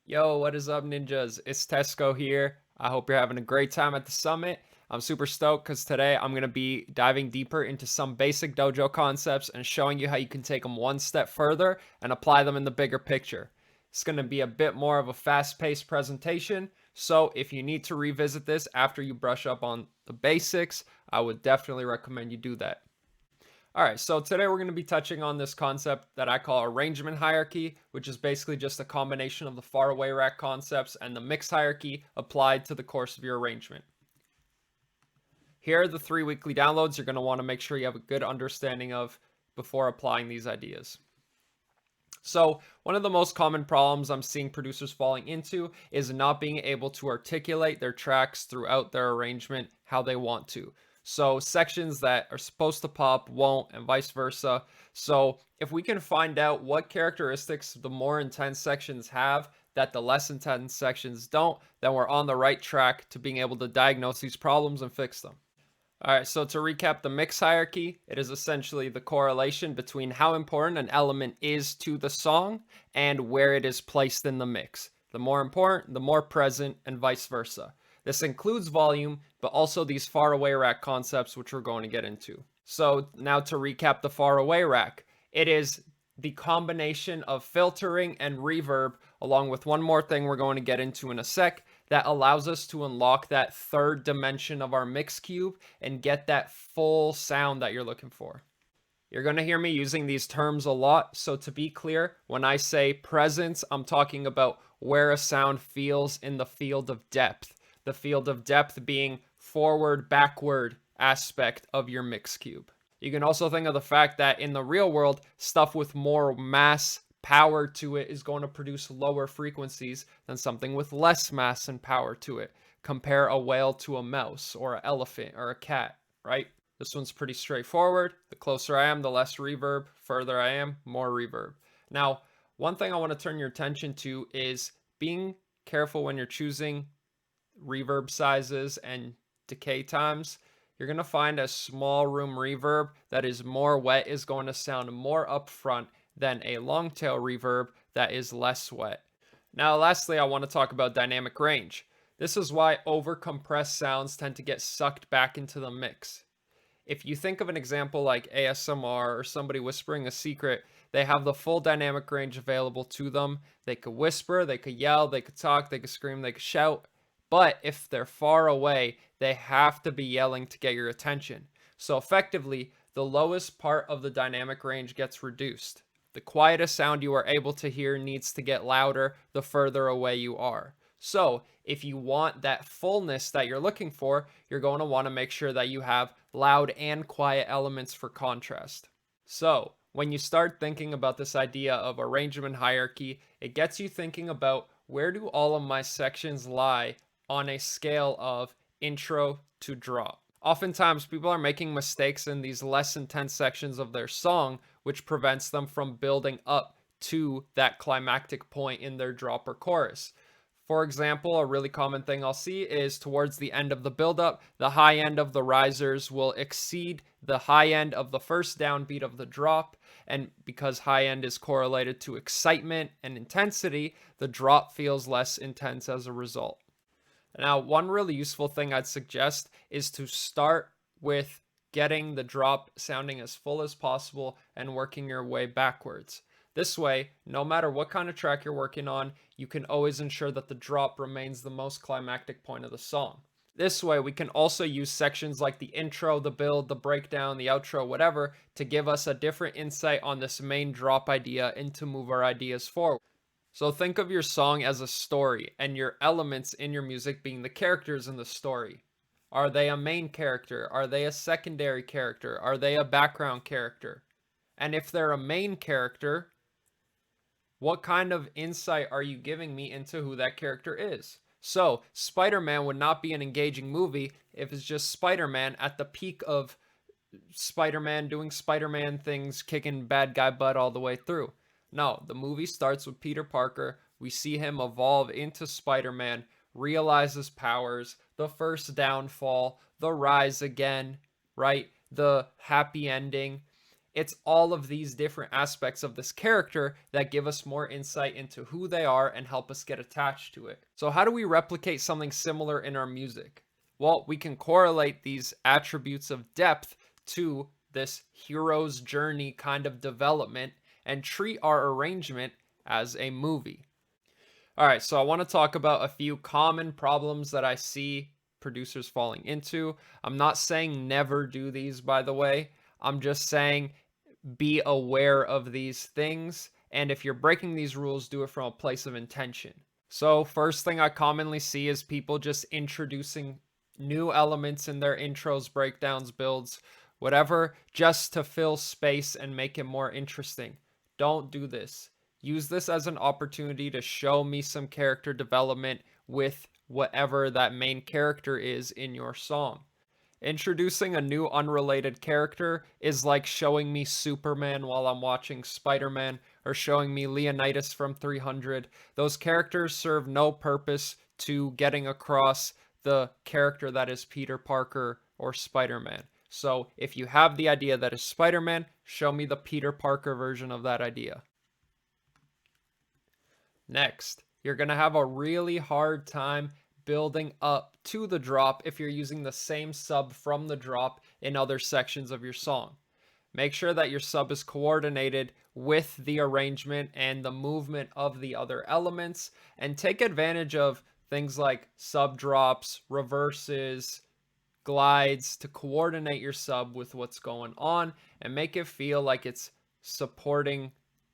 Yo, what is up, ninjas? It's Tesco here. I hope you're having a great time at the summit. I'm super stoked because today I'm going to be diving deeper into some basic dojo concepts and showing you how you can take them one step further and apply them in the bigger picture. It's going to be a bit more of a fast-paced presentation, so if you need to revisit this after you brush up on the basics, I would definitely recommend you do that. All right, so today we're going to be touching on this concept that I call arrangement hierarchy, which is basically just a combination of the far away rack concepts and the mix hierarchy applied to the course of your arrangement. Here are the 3 weekly downloads you're going to want to make sure you have a good understanding of before applying these ideas. So, one of the most common problems I'm seeing producers falling into is not being able to articulate their tracks throughout their arrangement how they want to. So, sections that are supposed to pop won't, and vice versa. So, if we can find out what characteristics the more intense sections have that the less intense sections don't, then we're on the right track to being able to diagnose these problems and fix them. All right, so to recap the mix hierarchy, it is essentially the correlation between how important an element is to the song and where it is placed in the mix. The more important, the more present, and vice versa. This includes volume, but also these far away rack concepts, which we're going to get into. So now to recap the far away rack, it is the combination of filtering and reverb, along with one more thing we're going to get into in a sec, that allows us to unlock that third dimension of our mix cube and get that full sound that you're looking for. You're going to hear me using these terms a lot, so to be clear, when I say presence, I'm talking about where a sound feels in the field of depth. The field of depth being forward, backward aspect of your mix cube. You can also think of the fact that in the real world, stuff with more mass power to it is going to produce lower frequencies than something with less mass and power to it. Compare a whale to a mouse or an elephant or a cat, right? This one's pretty straightforward. The closer I am, the less reverb. Further I am, more reverb. Now, one thing I want to turn your attention to is being careful when you're choosing reverb sizes and decay times. You're going to find a small room reverb that is more wet is going to sound more upfront than a long tail reverb that is less wet. Now, lastly, I want to talk about dynamic range. This is why over-compressed sounds tend to get sucked back into the mix. If you think of an example like ASMR or somebody whispering a secret, they have the full dynamic range available to them. They could whisper, they could yell, they could talk, they could scream, they could shout. But if they're far away, they have to be yelling to get your attention. So effectively, the lowest part of the dynamic range gets reduced. The quietest sound you are able to hear needs to get louder the further away you are. So, if you want that fullness that you're looking for, you're going to want to make sure that you have loud and quiet elements for contrast. So, when you start thinking about this idea of arrangement hierarchy, it gets you thinking about where do all of my sections lie on a scale of intro to drop. Oftentimes, people are making mistakes in these less intense sections of their song, which prevents them from building up to that climactic point in their drop or chorus. For example, a really common thing I'll see is towards the end of the buildup, the high end of the risers will exceed the high end of the first downbeat of the drop. And because high end is correlated to excitement and intensity, the drop feels less intense as a result. Now, one really useful thing I'd suggest is to start with getting the drop sounding as full as possible and working your way backwards. This way, no matter what kind of track you're working on, you can always ensure that the drop remains the most climactic point of the song. This way, we can also use sections like the intro, the build, the breakdown, the outro, whatever, to give us a different insight on this main drop idea and to move our ideas forward. So think of your song as a story and your elements in your music being the characters in the story. Are they a main character? Are they a secondary character? Are they a background character? And if they're a main character, what kind of insight are you giving me into who that character is? So, Spider-Man would not be an engaging movie if it's just Spider-Man at the peak of Spider-Man doing Spider-Man things, kicking bad guy butt all the way through. No, the movie starts with Peter Parker. We see him evolve into Spider-Man, realize his powers, the first downfall, the rise again, right? The happy ending. It's all of these different aspects of this character that give us more insight into who they are and help us get attached to it. So how do we replicate something similar in our music? Well, we can correlate these attributes of depth to this hero's journey kind of development and treat our arrangement as a movie. All right, so I want to talk about a few common problems that I see producers falling into. I'm not saying never do these, by the way. I'm just saying be aware of these things. And if you're breaking these rules, do it from a place of intention. So, first thing I commonly see is people just introducing new elements in their intros, breakdowns, builds, whatever, just to fill space and make it more interesting. Don't do this. Use this as an opportunity to show me some character development with whatever that main character is in your song. Introducing a new unrelated character is like showing me Superman while I'm watching Spider-Man or showing me Leonidas from 300. Those characters serve no purpose to getting across the character that is Peter Parker or Spider-Man. So if you have the idea that is Spider-Man, show me the Peter Parker version of that idea. Next, you're going to have a really hard time building up to the drop if you're using the same sub from the drop in other sections of your song. Make sure that your sub is coordinated with the arrangement and the movement of the other elements, and take advantage of things like sub drops, reverses, glides to coordinate your sub with what's going on and make it feel like it's supporting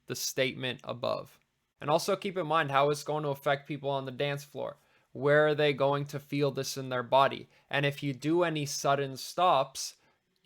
the statement above. And also keep in mind how it's going to affect people on the dance floor. Where are they going to feel this in their body? And if you do any sudden stops,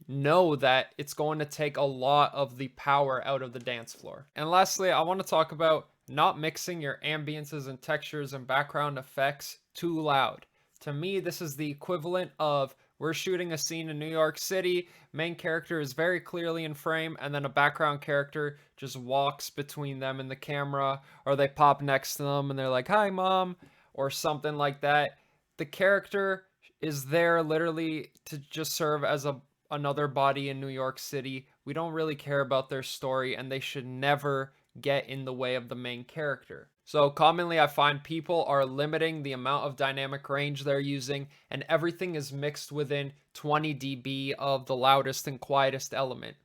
know that it's going to take a lot of the power out of the dance floor. And lastly, I want to talk about not mixing your ambiences and textures and background effects too loud. To me, this is the equivalent of we're shooting a scene in New York City, main character is very clearly in frame, and then a background character just walks between them and the camera, or they pop next to them and they're like, "Hi, mom," or something like that. The character is there literally to just serve as another body in New York City. We don't really care about their story, and they should never get in the way of the main character. So commonly I find people are limiting the amount of dynamic range they're using, and everything is mixed within 20 dB of the loudest and quietest element.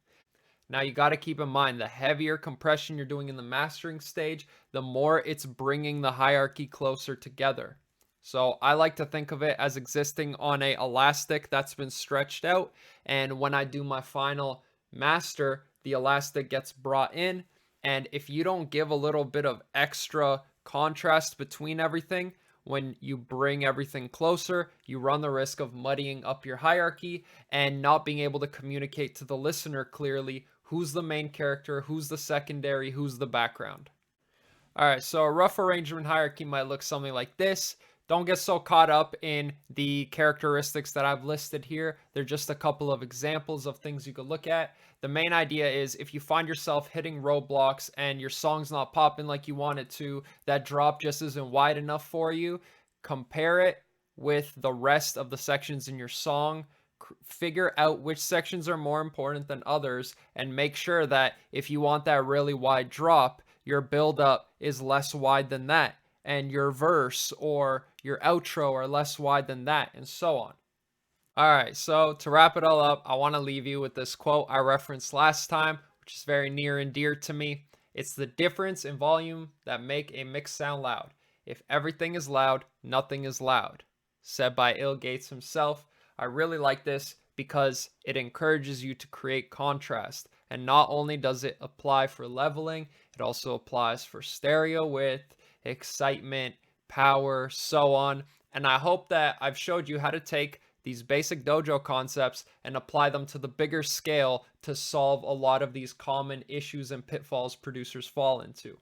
Now you got to keep in mind the heavier compression you're doing in the mastering stage, the more it's bringing the hierarchy closer together. So I like to think of it as existing on a elastic that's been stretched out, and when I do my final master, the elastic gets brought in, and if you don't give a little bit of extra contrast between everything, when you bring everything closer, you run the risk of muddying up your hierarchy and not being able to communicate to the listener clearly who's the main character, who's the secondary, who's the background. All right, so a rough arrangement hierarchy might look something like this. Don't get so caught up in the characteristics that I've listed here. They're just a couple of examples of things you could look at. The main idea is if you find yourself hitting roadblocks and your song's not popping like you want it to, that drop just isn't wide enough for you, compare it with the rest of the sections in your song. Figure out which sections are more important than others, and make sure that if you want that really wide drop, your build up is less wide than that, and your verse or your outro are less wide than that, and so on. All right, so to wrap it all up, I want to leave you with this quote I referenced last time, which is very near and dear to me. It's the difference in volume that make a mix sound loud. If everything is loud, nothing is loud. Said by Ill Gates himself. I really like this because it encourages you to create contrast. And not only does it apply for leveling, it also applies for stereo width, excitement, power, so on. And I hope that I've showed you how to take these basic dojo concepts and apply them to the bigger scale to solve a lot of these common issues and pitfalls producers fall into.